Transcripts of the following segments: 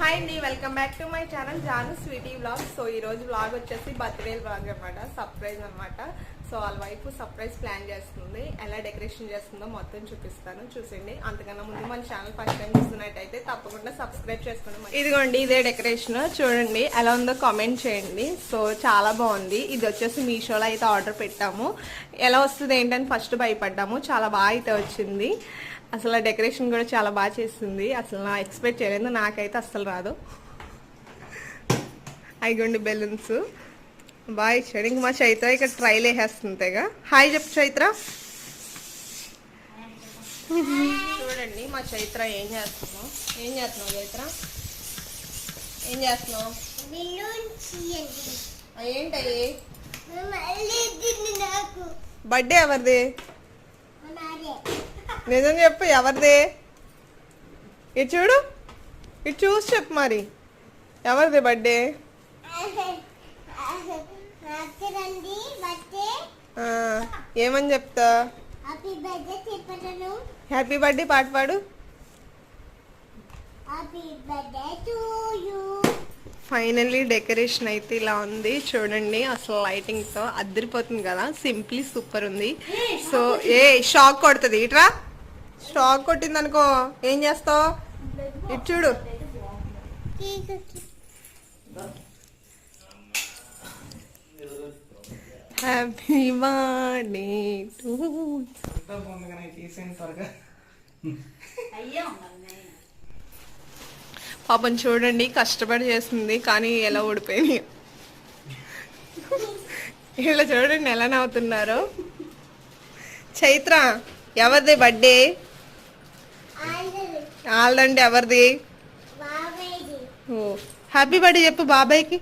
Hi అండి, welcome back to my channel Janu Sweety vlog. So ఈ రోజు వ్లాగ్ వచ్చేసి బర్త్డే వ్లాగ్ అనమాట, సర్ప్రైజ్ అనమాట. సో వాళ్ళ వైఫ్ సర్ప్రైజ్ ప్లాన్ చేస్తుంది, ఎలా డెకరేషన్ చేస్తుందో మొత్తం చూపిస్తాను, చూసండి. అంతకన్నా ముందు మన ఛానల్ ఫస్ట్ టైం చూస్తున్నట్టయితే తప్పకుండా సబ్స్క్రైబ్ చేసుకోండి. ఇదిగోండి, ఇదే డెకరేషన్ చూడండి, ఎలా ఉందో కామెంట్ చేయండి. సో చాలా బాగుంది. ఇది వచ్చేసి మీషోలో అయితే ఆర్డర్ పెట్టాము. ఎలా వస్తుంది ఏంటని ఫస్ట్ భయపడ్డాము, చాలా బాగా అయితే వచ్చింది. అసలు ఆ డెకరేషన్ కూడా చాలా బాగా చేస్తుంది. అసలు నా ఎక్స్పెక్ట్ చేయలేదు, నాకైతే అస్సలు రాదు. అయిగోండి బెలూన్స్ బాగా ఇచ్చాడు. ఇంక మా చైత్ర ఇక్కడ ట్రైల్ వేసేస్తుందిగా. హాయ్ చెప్పు చైత్ర. చూడండి మా చైత్ర ఏం చేస్తున్నావు చైత్ర, ఏం చేస్తున్నావు? ఏంటయ్యి? బర్త్డే ఎవరిది? నిజం చెప్పు, ఎవరిది? ఇటు చూడు, ఇటు చూసి చెప్పు మరి, ఎవరిది బర్త్డే? ఏమని చెప్తా? హ్యాపీ బర్త్డే పాట పాడు. ఫైనల్లీ డెకరేషన్ అయితే ఇలా ఉంది చూడండి. అసలు లైటింగ్తో అద్దరిపోతుంది కదా, సింప్లీ సూపర్ ఉంది. సో షాక్ కొడుతుంది. ఇట్రా, షాక్ కొట్టింది అనుకో ఏం చేస్తావు? ఇటు చూడు. హ్యాపీ బర్త్డే టు పాపం చూడండి, కష్టపడి చేస్తుంది కానీ ఎలా ఓడిపోయింది. ఇలా చూడండి ఎలా నవ్వుతున్నారో. చైత్ర ఎవరిది బర్త్డే? వాళ్ళండి ఎవరిది? ఓ హ్యాపీ బర్త్డే చెప్పు బాబాయ్కి.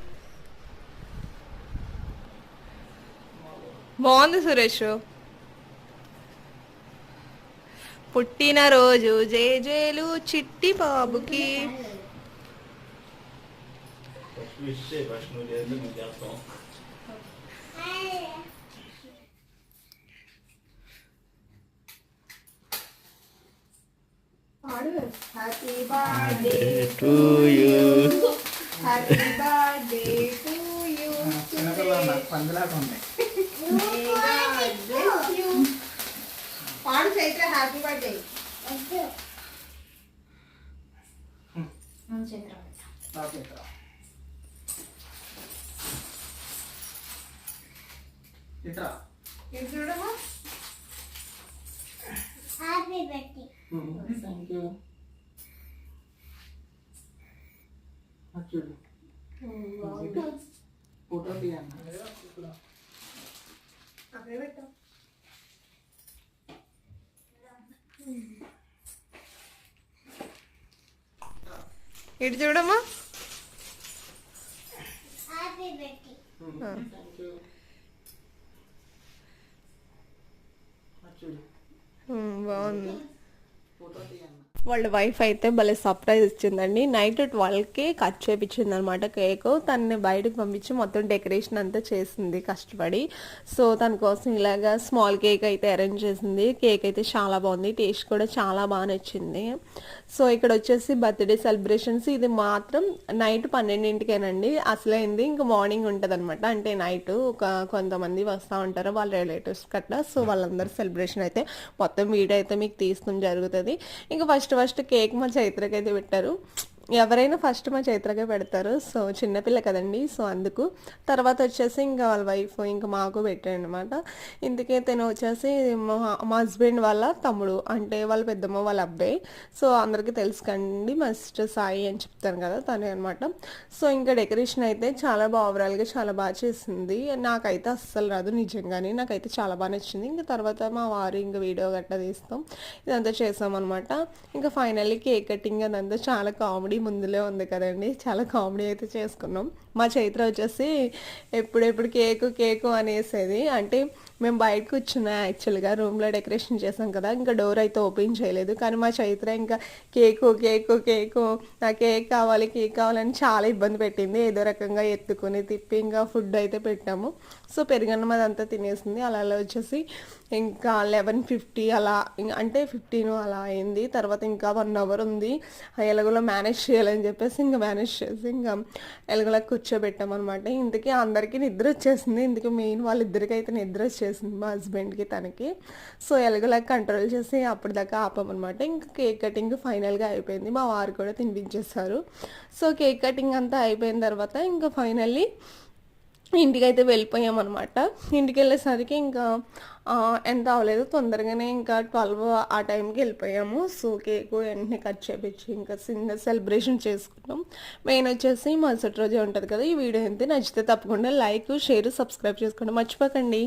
బాగుంది సురేష్. పుట్టినరోజు జేజేలు చిట్టి బాబుకి. Happy birthday to you, happy birthday to you. పాడు చైత్ర, హ్యాపీ బర్త్డే. చూడమ్మా, happy birthday. Thank you. Photo తీయండి. ఇటు చూడమ్మా. బాగుంది. వాళ్ళ వైఫ్ అయితే భలే సర్ప్రైజ్ ఇచ్చిందండి. నైట్ 12కి కట్ చేయించింది అనమాట కేక్. తనని బయటకు పంపించి మొత్తం డెకరేషన్ అంతా చేసింది కష్టపడి. సో తన కోసం ఇలాగా స్మాల్ కేక్ అయితే అరేంజ్ చేసింది. కేక్ అయితే చాలా బాగుంది, టేస్ట్ కూడా చాలా బాగా నచ్చింది. సో ఇక్కడ వచ్చేసి బర్త్డే సెలబ్రేషన్స్ ఇది మాత్రం నైట్ 12ంటికేనండి అసలైంది. ఇంకా మార్నింగ్ ఉంటుంది అనమాట, అంటే నైట్ కొంతమంది వస్తూ ఉంటారు వాళ్ళ రిలేటివ్స్ కట్లా. సో వాళ్ళందరూ సెలబ్రేషన్ అయితే మొత్తం వీడియో అయితే మీకు తీసుకుని జరుగుతుంది. ఇంకా ఫస్ట్ కేక్ మా చైత్రకి అయితే పెట్టారు. ఎవరైనా ఫస్ట్ మా చైత్రకే పెడతారు. సో చిన్నపిల్ల కదండి, సో అందుకు. తర్వాత వచ్చేసి ఇంకా వాళ్ళ వైఫ్ ఇంకా మాకు పెట్టాడు అనమాట. ఇందుకే తను వచ్చేసి మా హస్బెండ్ వాళ్ళ తమ్ముడు, అంటే వాళ్ళ పెద్దమ్మ వాళ్ళ అబ్బాయి. సో అందరికీ తెలుసు కండి, మస్ట్ సాయి అని చెప్తాను కదా, తనే అనమాట. సో ఇంకా డెకరేషన్ అయితే చాలా బాగా ఓవరాల్గా చాలా బాగా చేసింది. నాకైతే అస్సలు రాదు నిజంగానే, నాకైతే చాలా బాగా నచ్చింది. ఇంకా తర్వాత మా వారు ఇంకా వీడియో గట్రా తీస్తాం, ఇదంతా చేసాం అనమాట. ఇంకా ఫైనల్లీ కేక్ కటింగ్ అదంతా చాలా కామెడీ ముందులే ఉంది కదండి, చాలా కామెడీ అయితే చేసుకున్నాం. మా చైత్ర వచ్చేసి ఎప్పుడెప్పుడు కేకు అనేసేది, అంటే మేము బయట కూర్చున్నాం యాక్చువల్గా, రూమ్లో డెకరేషన్ చేసాం కదా, ఇంకా డోర్ అయితే ఓపెన్ చేయలేదు. కానీ మా చైత్ర ఇంకా కేకు నాకు కేక్ కావాలని చాలా ఇబ్బంది పెట్టింది. ఏదో రకంగా ఎత్తుకొని తిప్పి ఇంకా ఫుడ్ అయితే పెట్టాము. సో పెరుగన్నం అదంతా తినేసింది. అలా వచ్చేసి ఇంకా 11:50 అలా, అంటే 15 అలా అయింది. తర్వాత ఇంకా 1 అవర్ ఉంది, ఎలాగోలో మేనేజ్ చేయాలని చెప్పేసి ఇంకా మేనేజ్ చేసి ఇంకా ఎలాగోలా కూర్చోబెట్టామన్నమాట. ఇంతకీ అందరికీ నిద్ర వచ్చేసింది. ఇందుకు మెయిన్ వాళ్ళిద్దరికి అయితే నిద్ర వచ్చేసింది, మా హస్బెండ్కి తనకి. సో ఎలాగోలా కంట్రోల్ చేసి అప్పటిదాకా ఆపామన్నమాట. ఇంకా కేక్ కటింగ్ ఫైనల్గా అయిపోయింది. మా వారు కూడా తినిపించేశారు. సో కేక్ కటింగ్ అంతా అయిపోయిన తర్వాత ఇంకా ఫైనల్లీ ఇంటికైతే వెళ్ళిపోయామన్నమాట. ఇంటికి వెళ్ళేసరికి ఇంకా ఎంత అవ్వలేదు, తొందరగానే ఇంకా 12 ఆ టైంకి వెళ్ళిపోయాము. సో కేకు వెంటనే కట్ చేపించి ఇంకా చిన్న సెలబ్రేషన్ చేసుకున్నాం. మెయిన్ వచ్చేసి మరుసటి రోజే ఉంటుంది కదా. ఈ వీడియో అయితే నచ్చితే తప్పకుండా లైక్, షేర్, సబ్స్క్రైబ్ చేసుకోండి మర్చిపోకండి.